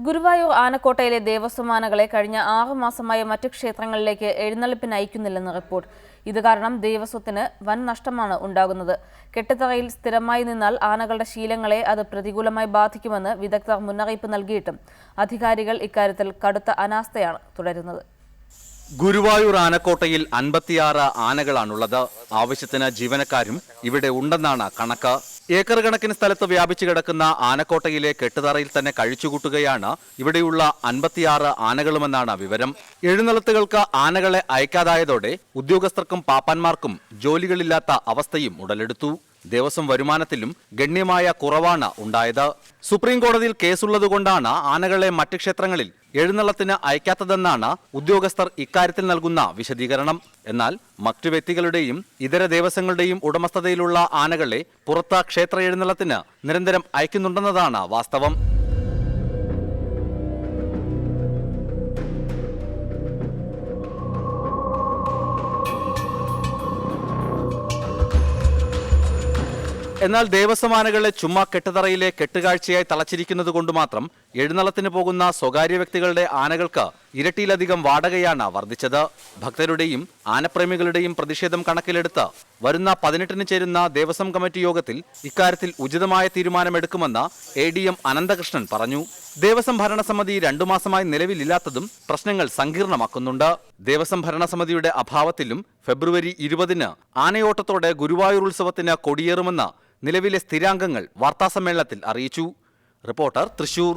ഗുരുവായൂർ ആനക്കോട്ടയിലെ ദേവസ്വം ആനകളെ കഴിഞ്ഞ 6 മാസമായി മറ്റു ക്ഷേത്രങ്ങളിലേക്ക് എഴുന്നള്ളിപ്പിന് അയക്കുന്നില്ലെന്ന് റിപ്പോർട്ട്. ഇത് കാരണം ദേവസ്വത്തിന് വൻ നഷ്ടമാണ് ഉണ്ടാകുന്നത്. കെട്ടുതറയിൽ സ്ഥിരമായി നിന്നാൽ ആനകളുടെ ശീലങ്ങളെ അത് പ്രതികൂലമായി ബാധിക്കുമെന്ന് വിദഗ്ധർ മുന്നറിയിപ്പ് നൽകിയിട്ടും അധികാരികൾ ഇക്കാര്യത്തിൽ കടുത്ത അനാസ്ഥയാണ് തുടരുന്നത്. ഗുരുവായൂർ ആനക്കോട്ടയിൽ 56 ആനകളാണുള്ളത്. ആവശ്യത്തിന് ജീവനക്കാരും ഇവിടെ ഉണ്ടെന്നാണ് കണക്ക്. ഏക്കർ കണക്കിന് സ്ഥലത്ത് വ്യാപിച്ചു കിടക്കുന്ന ആനക്കോട്ടയിലെ കെട്ടുതറയിൽ തന്നെ കഴിച്ചുകൂട്ടുകയാണ് ഇവിടെയുള്ള 56 ആനകളുമെന്നാണ് വിവരം. എഴുന്നള്ളത്തുകൾക്ക് ആനകളെ അയക്കാതായതോടെ ഉദ്യോഗസ്ഥർക്കും പാപ്പാന്മാർക്കും ജോലികളില്ലാത്ത അവസ്ഥയും ഉടലെടുത്തു. ദേവസ്വം വരുമാനത്തിലും ഗണ്യമായ കുറവാണ് ഉണ്ടായത്. സുപ്രീം കോടതിയിൽ കേസുള്ളതുകൊണ്ടാണ് ആനകളെ മറ്റ് ക്ഷേത്രങ്ങളിൽ എഴുന്നള്ളത്തിന് അയക്കാത്തതെന്നാണ് ഉദ്യോഗസ്ഥർ ഇക്കാര്യത്തിൽ നൽകുന്ന വിശദീകരണം. എന്നാൽ മറ്റു വ്യക്തികളുടെയും ഇതര ദേവസ്വങ്ങളുടെയും ഉടമസ്ഥതയിലുള്ള ആനകളെ പുറത്ത് ക്ഷേത്ര എഴുന്നള്ളത്തിന് നിരന്തരം അയക്കുന്നുണ്ടെന്നതാണ് വാസ്തവം. എന്നാൽ ദേവസ്വം ആനകളെ ചുമ്മാ കെട്ടുതറയിലെ കെട്ടുകാഴ്ചയായി തളച്ചിരിക്കുന്നത് കൊണ്ട് മാത്രം എഴുന്നള്ളത്തിന് പോകുന്ന സ്വകാര്യ വ്യക്തികളുടെ ആനകൾക്ക് ഇരട്ടിയിലധികം വാടകയാണ് വർദ്ധിച്ചത്. ഭക്തരുടെയും ആനപ്രേമികളുടെയും പ്രതിഷേധം കണക്കിലെടുത്ത് വരുന്ന 18-ന് ചേരുന്ന ദേവസ്വം കമ്മിറ്റി യോഗത്തിൽ ഇക്കാര്യത്തിൽ ഉചിതമായ തീരുമാനമെടുക്കുമെന്ന് ADM അനന്തകൃഷ്ണൻ പറഞ്ഞു. ദേവസ്വം ഭരണസമിതി 2 മാസമായി നിലവിലില്ലാത്തതും പ്രശ്നങ്ങൾ സങ്കീർണമാക്കുന്നുണ്ട്. ദേവസ്വം ഭരണസമിതിയുടെ അഭാവത്തിലും ഫെബ്രുവരി 20-ന് ആനയോട്ടത്തോടെ ഗുരുവായൂർ ഉത്സവത്തിന് കൊടിയേറുമെന്ന് നിലവിലെ സ്ഥിരാംഗങ്ങൾ വാർത്താസമ്മേളനത്തിൽ അറിയിച്ചു. റിപ്പോർട്ടർ, തൃശൂർ.